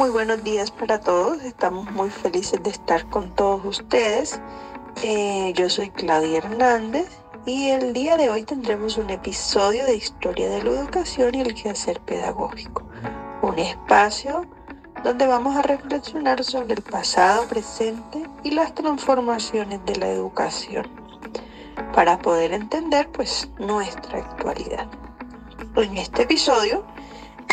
muy buenos días para todos. Estamos muy felices de estar con todos ustedes. Yo soy Claudia Hernández y el día de hoy tendremos un episodio de Historia de la Educación y el Quehacer Pedagógico. Un espacio donde vamos a reflexionar sobre el pasado, presente y las transformaciones de la educación para poder entender nuestra actualidad. En este episodio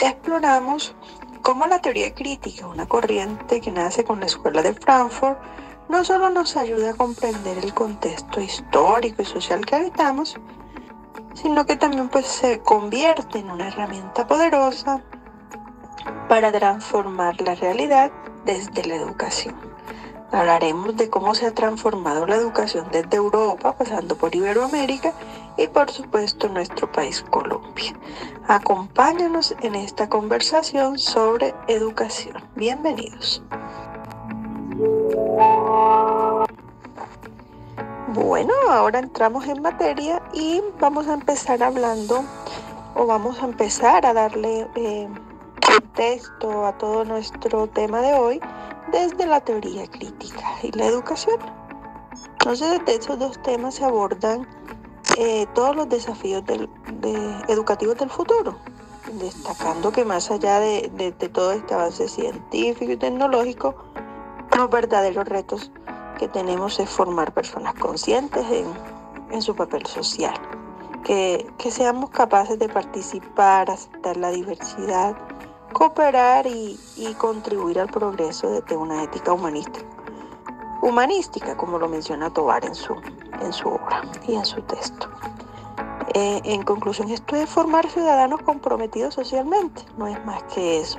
exploramos cómo la teoría crítica, una corriente que nace con la Escuela de Frankfurt, no solo nos ayuda a comprender el contexto histórico y social que habitamos, sino que también se convierte en una herramienta poderosa para transformar la realidad desde la educación. Hablaremos de cómo se ha transformado la educación desde Europa, pasando por Iberoamérica y por supuesto nuestro país Colombia. Acompáñanos en esta conversación sobre educación. Bienvenidos. Bueno, ahora entramos en materia y vamos a empezar a darle contexto a todo nuestro tema de hoy desde la teoría crítica y la educación. Entonces, desde esos dos temas se abordan todos los desafíos educativos del futuro, destacando que más allá de todo este avance científico y tecnológico, los verdaderos retos que tenemos es formar personas conscientes en su papel social, que seamos capaces de participar, aceptar la diversidad, cooperar y contribuir al progreso desde una ética humanística, como lo menciona Tovar en su obra y en su texto. En conclusión, esto es formar ciudadanos comprometidos socialmente, no es más que eso.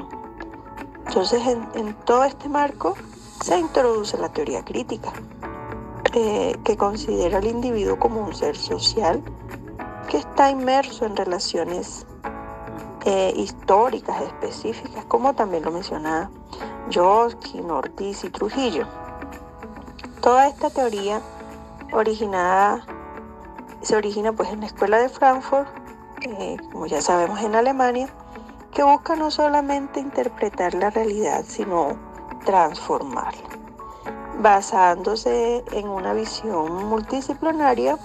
Entonces, en todo este marco se introduce la teoría crítica, que considera al individuo como un ser social que está inmerso en relaciones históricas específicas, como también lo menciona Josquin, Ortiz y Trujillo. Toda esta teoría se origina en la Escuela de Frankfurt, como ya sabemos en Alemania, que busca no solamente interpretar la realidad, sino transformarla, basándose en una visión multidisciplinaria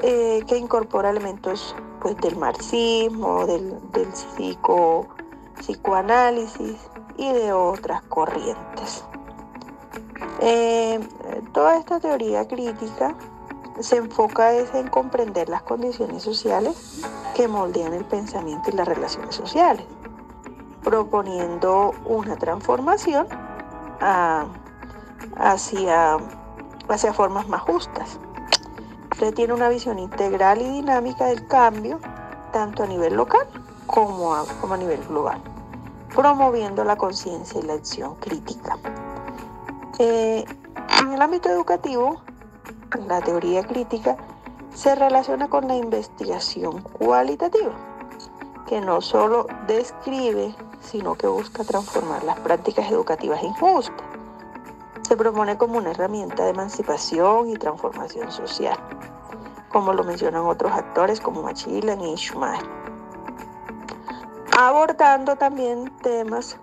que incorpora elementos del marxismo, del psicoanálisis y de otras corrientes. Toda esta teoría crítica se enfoca en comprender las condiciones sociales que moldean el pensamiento y las relaciones sociales, proponiendo una transformación hacia formas más justas. Tiene una visión integral y dinámica del cambio, tanto a nivel local como a nivel global, promoviendo la conciencia y la acción crítica. En el ámbito educativo, la teoría crítica se relaciona con la investigación cualitativa, que no solo describe, sino que busca transformar las prácticas educativas injustas. Se propone como una herramienta de emancipación y transformación social, como lo mencionan otros actores como Machillan y Schumacher, abordando también temas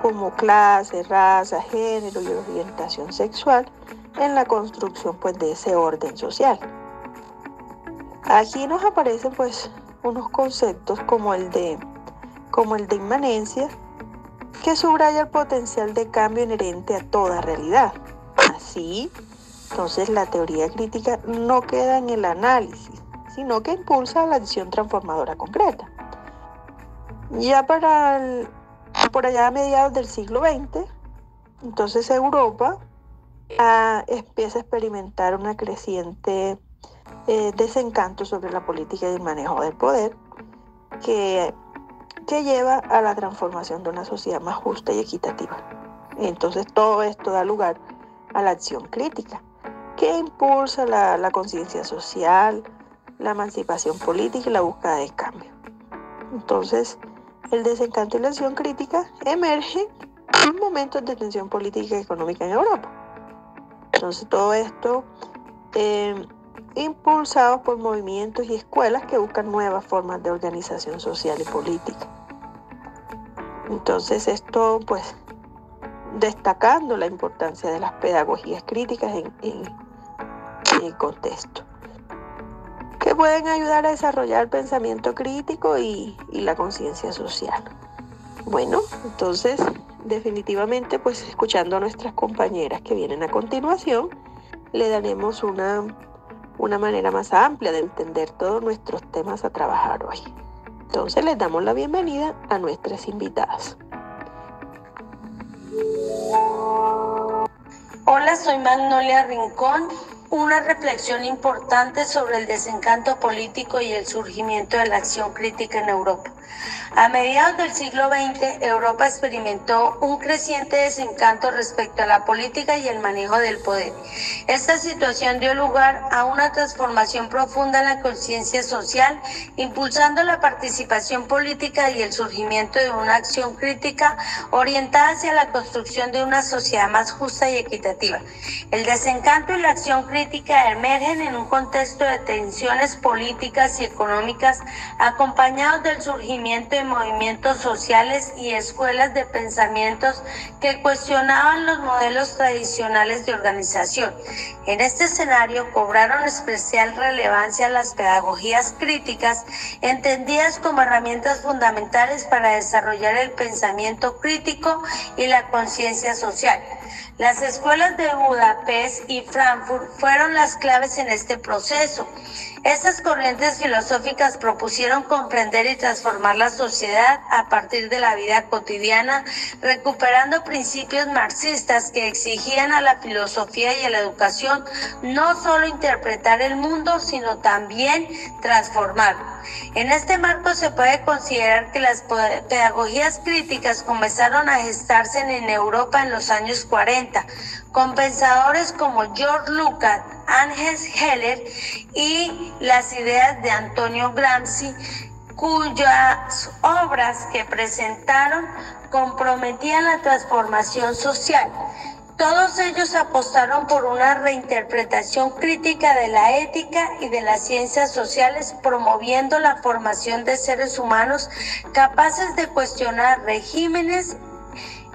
como clase, raza, género y orientación sexual en la construcción de ese orden social. Aquí nos aparecen unos conceptos como el de inmanencia, que subraya el potencial de cambio inherente a toda realidad. Así, entonces la teoría crítica no queda en el análisis, sino que impulsa la acción transformadora concreta. Ya por allá a mediados del siglo XX, entonces Europa empieza a experimentar una creciente desencanto sobre la política y el manejo del poder que lleva a la transformación de una sociedad más justa y equitativa. Entonces todo esto da lugar a la acción crítica, que impulsa la conciencia social, la emancipación política y la búsqueda de cambio. Entonces, el desencanto y la acción crítica emergen en momentos de tensión política y económica en Europa. Entonces, todo esto impulsados por movimientos y escuelas que buscan nuevas formas de organización social y política. Entonces, esto destacando la importancia de las pedagogías críticas en el contexto, que pueden ayudar a desarrollar el pensamiento crítico y la conciencia social. Bueno, entonces definitivamente, pues escuchando a nuestras compañeras que vienen a continuación, le daremos una manera más amplia de entender todos nuestros temas a trabajar hoy. Entonces les damos la bienvenida a nuestras invitadas. Hola, soy Magnolia Rincón. Una reflexión importante sobre el desencanto político y el surgimiento de la acción crítica en Europa. A mediados del siglo XX, Europa experimentó un creciente desencanto respecto a la política y el manejo del poder. Esta situación dio lugar a una transformación profunda en la conciencia social, impulsando la participación política y el surgimiento de una acción crítica orientada hacia la construcción de una sociedad más justa y equitativa. El desencanto y la acción crítica emergen en un contexto de tensiones políticas y económicas, acompañados del surgimiento de movimientos sociales y escuelas de pensamientos que cuestionaban los modelos tradicionales de organización. En este escenario cobraron especial relevancia las pedagogías críticas, entendidas como herramientas fundamentales para desarrollar el pensamiento crítico y la conciencia social. Las escuelas de Budapest y Frankfurt fueron las claves en este proceso. Estas corrientes filosóficas propusieron comprender y transformar la sociedad a partir de la vida cotidiana, recuperando principios marxistas que exigían a la filosofía y a la educación no solo interpretar el mundo, sino también transformarlo. En este marco se puede considerar que las pedagogías críticas comenzaron a gestarse en Europa en los años 40, con pensadores como George Lukács, Ernst Haeckel y las ideas de Antonio Gramsci, cuyas obras que presentaron comprometían la transformación social. Todos ellos apostaron por una reinterpretación crítica de la ética y de las ciencias sociales, promoviendo la formación de seres humanos capaces de cuestionar regímenes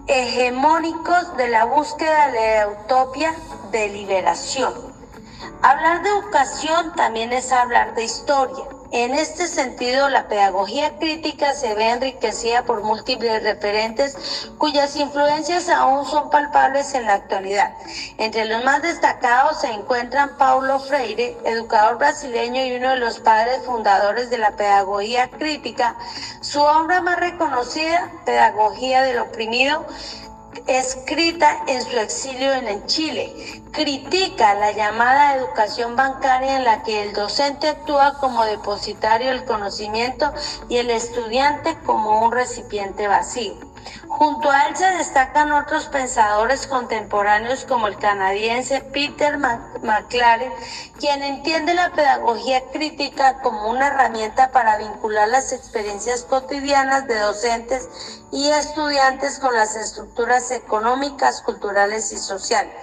hegemónicos de la búsqueda de la utopía de liberación. Hablar de educación también es hablar de historia. En este sentido, la pedagogía crítica se ve enriquecida por múltiples referentes cuyas influencias aún son palpables en la actualidad. Entre los más destacados se encuentran Paulo Freire, educador brasileño y uno de los padres fundadores de la pedagogía crítica. Su obra más reconocida, Pedagogía del Oprimido, escrita en su exilio en Chile, critica la llamada educación bancaria en la que el docente actúa como depositario del conocimiento y el estudiante como un recipiente vacío. Junto a él se destacan otros pensadores contemporáneos como el canadiense Peter McLaren, quien entiende la pedagogía crítica como una herramienta para vincular las experiencias cotidianas de docentes y estudiantes con las estructuras económicas, culturales y sociales.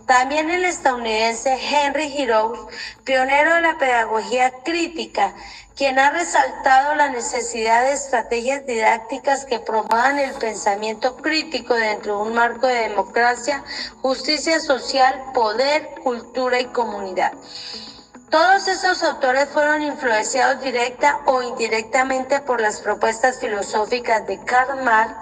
También el estadounidense Henry Giroux, pionero de la pedagogía crítica, quien ha resaltado la necesidad de estrategias didácticas que promuevan el pensamiento crítico dentro de un marco de democracia, justicia social, poder, cultura y comunidad. Todos estos autores fueron influenciados directa o indirectamente por las propuestas filosóficas de Karl Marx,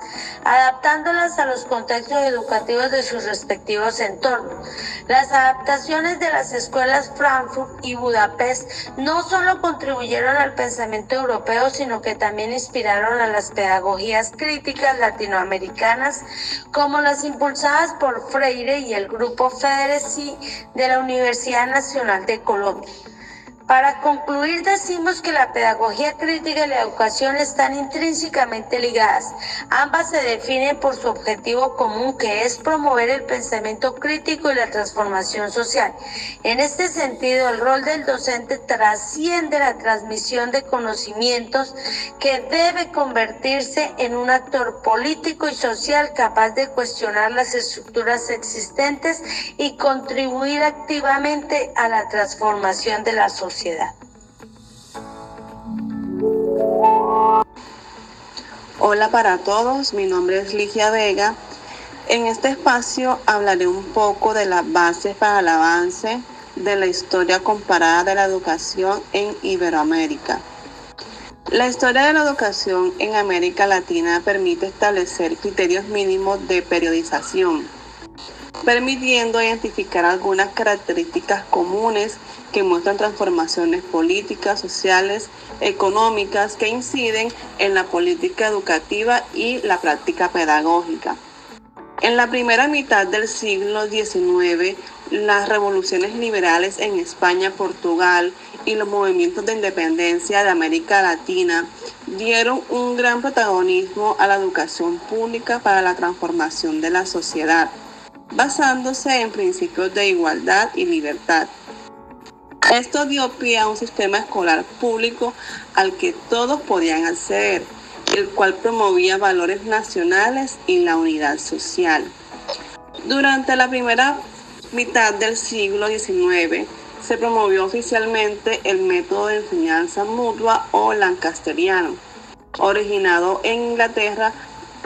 adaptándolas a los contextos educativos de sus respectivos entornos. Las adaptaciones de las escuelas Frankfurt y Budapest no solo contribuyeron al pensamiento europeo, sino que también inspiraron a las pedagogías críticas latinoamericanas, como las impulsadas por Freire y el grupo Federici de la Universidad Nacional de Colombia. Para concluir, decimos que la pedagogía crítica y la educación están intrínsecamente ligadas. Ambas se definen por su objetivo común, que es promover el pensamiento crítico y la transformación social. En este sentido, el rol del docente trasciende la transmisión de conocimientos, que debe convertirse en un actor político y social capaz de cuestionar las estructuras existentes y contribuir activamente a la transformación de la sociedad. Hola para todos, mi nombre es Ligia Vega En este espacio hablaré un poco de las bases para el avance de la historia comparada de la educación en Iberoamérica. La historia de la educación en América Latina permite establecer criterios mínimos de periodización, permitiendo identificar algunas características comunes que muestran transformaciones políticas, sociales, económicas que inciden en la política educativa y la práctica pedagógica. En la primera mitad del siglo XIX, las revoluciones liberales en España, Portugal y los movimientos de independencia de América Latina dieron un gran protagonismo a la educación pública para la transformación de la sociedad, basándose en principios de igualdad y libertad. Esto dio pie a un sistema escolar público al que todos podían acceder, el cual promovía valores nacionales y la unidad social. Durante la primera mitad del siglo XIX, se promovió oficialmente el método de enseñanza mutua o lancasteriano, originado en Inglaterra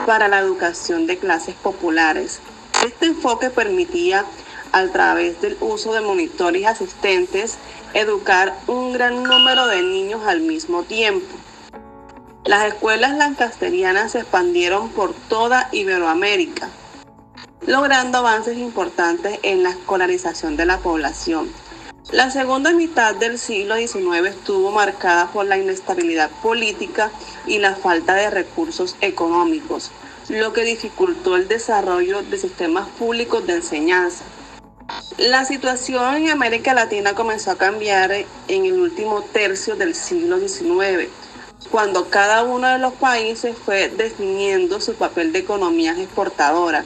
para la educación de clases populares. Este enfoque permitía, a través del uso de monitores y asistentes, educar un gran número de niños al mismo tiempo. Las escuelas lancasterianas se expandieron por toda Iberoamérica, logrando avances importantes en la escolarización de la población. La segunda mitad del siglo XIX estuvo marcada por la inestabilidad política y la falta de recursos económicos, lo que dificultó el desarrollo de sistemas públicos de enseñanza. La situación en América Latina comenzó a cambiar en el último tercio del siglo XIX, cuando cada uno de los países fue definiendo su papel de economías exportadoras,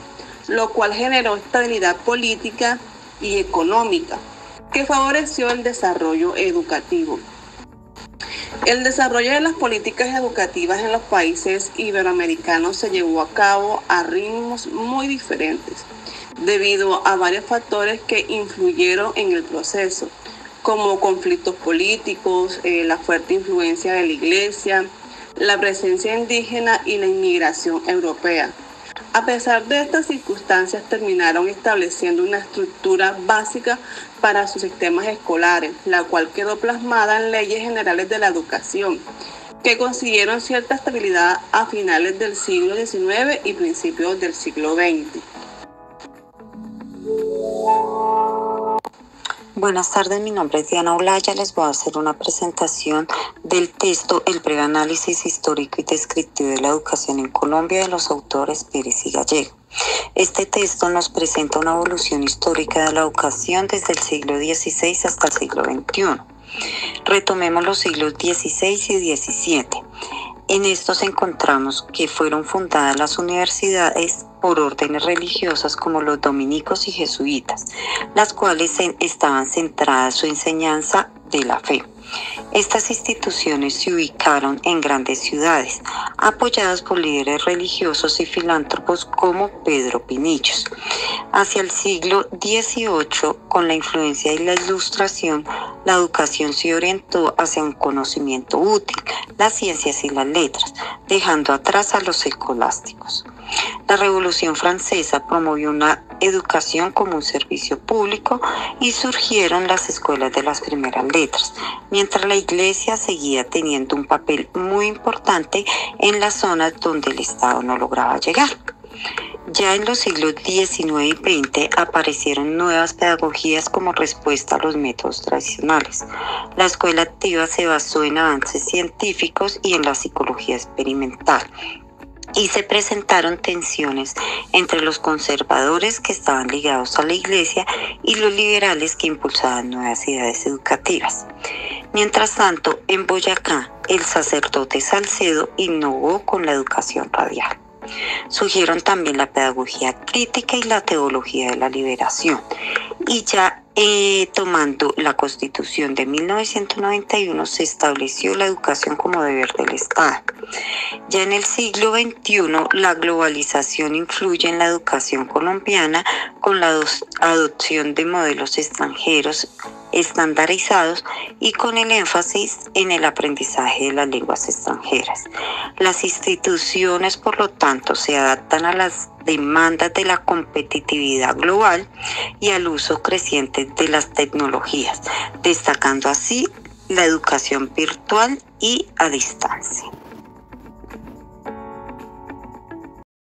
lo cual generó estabilidad política y económica, que favoreció el desarrollo educativo. El desarrollo de las políticas educativas en los países iberoamericanos se llevó a cabo a ritmos muy diferentes, debido a varios factores que influyeron en el proceso, como conflictos políticos, la fuerte influencia de la Iglesia, la presencia indígena y la inmigración europea. A pesar de estas circunstancias, terminaron estableciendo una estructura básica para sus sistemas escolares, la cual quedó plasmada en leyes generales de la educación, que consiguieron cierta estabilidad a finales del siglo XIX y principios del siglo XX. Buenas tardes, mi nombre es Diana Olaya. Les voy a hacer una presentación del texto El breve análisis histórico y descriptivo de la educación en Colombia de los autores Pérez y Gallego. Este texto nos presenta una evolución histórica de la educación desde el siglo XVI hasta el siglo XXI. Retomemos los siglos XVI y XVII. En estos encontramos que fueron fundadas las universidades por órdenes religiosas como los dominicos y jesuitas, las cuales estaban centradas en su enseñanza de la fe. Estas instituciones se ubicaron en grandes ciudades, apoyadas por líderes religiosos y filántropos como Pedro Pinillos. Hacia el siglo XVIII, con la influencia de la Ilustración, la educación se orientó hacia un conocimiento útil, las ciencias y las letras, dejando atrás a los escolásticos. La Revolución Francesa promovió una educación como un servicio público y surgieron las escuelas de las primeras letras, mientras la Iglesia seguía teniendo un papel muy importante en las zonas donde el Estado no lograba llegar. Ya en los siglos XIX y XX aparecieron nuevas pedagogías como respuesta a los métodos tradicionales. La escuela activa se basó en avances científicos y en la psicología experimental, y se presentaron tensiones entre los conservadores que estaban ligados a la Iglesia y los liberales que impulsaban nuevas ideas educativas. Mientras tanto, en Boyacá, el sacerdote Salcedo innovó con la educación radial. Surgieron también la pedagogía crítica y la teología de la liberación. Y ya tomando la Constitución de 1991 se estableció la educación como deber del Estado. Ya en el siglo XXI la globalización influye en la educación colombiana con la adopción de modelos extranjeros estandarizados y con el énfasis en el aprendizaje de las lenguas extranjeras. Las instituciones, por lo tanto, se adaptan a las demandas de la competitividad global y al uso creciente de las tecnologías, destacando así la educación virtual y a distancia.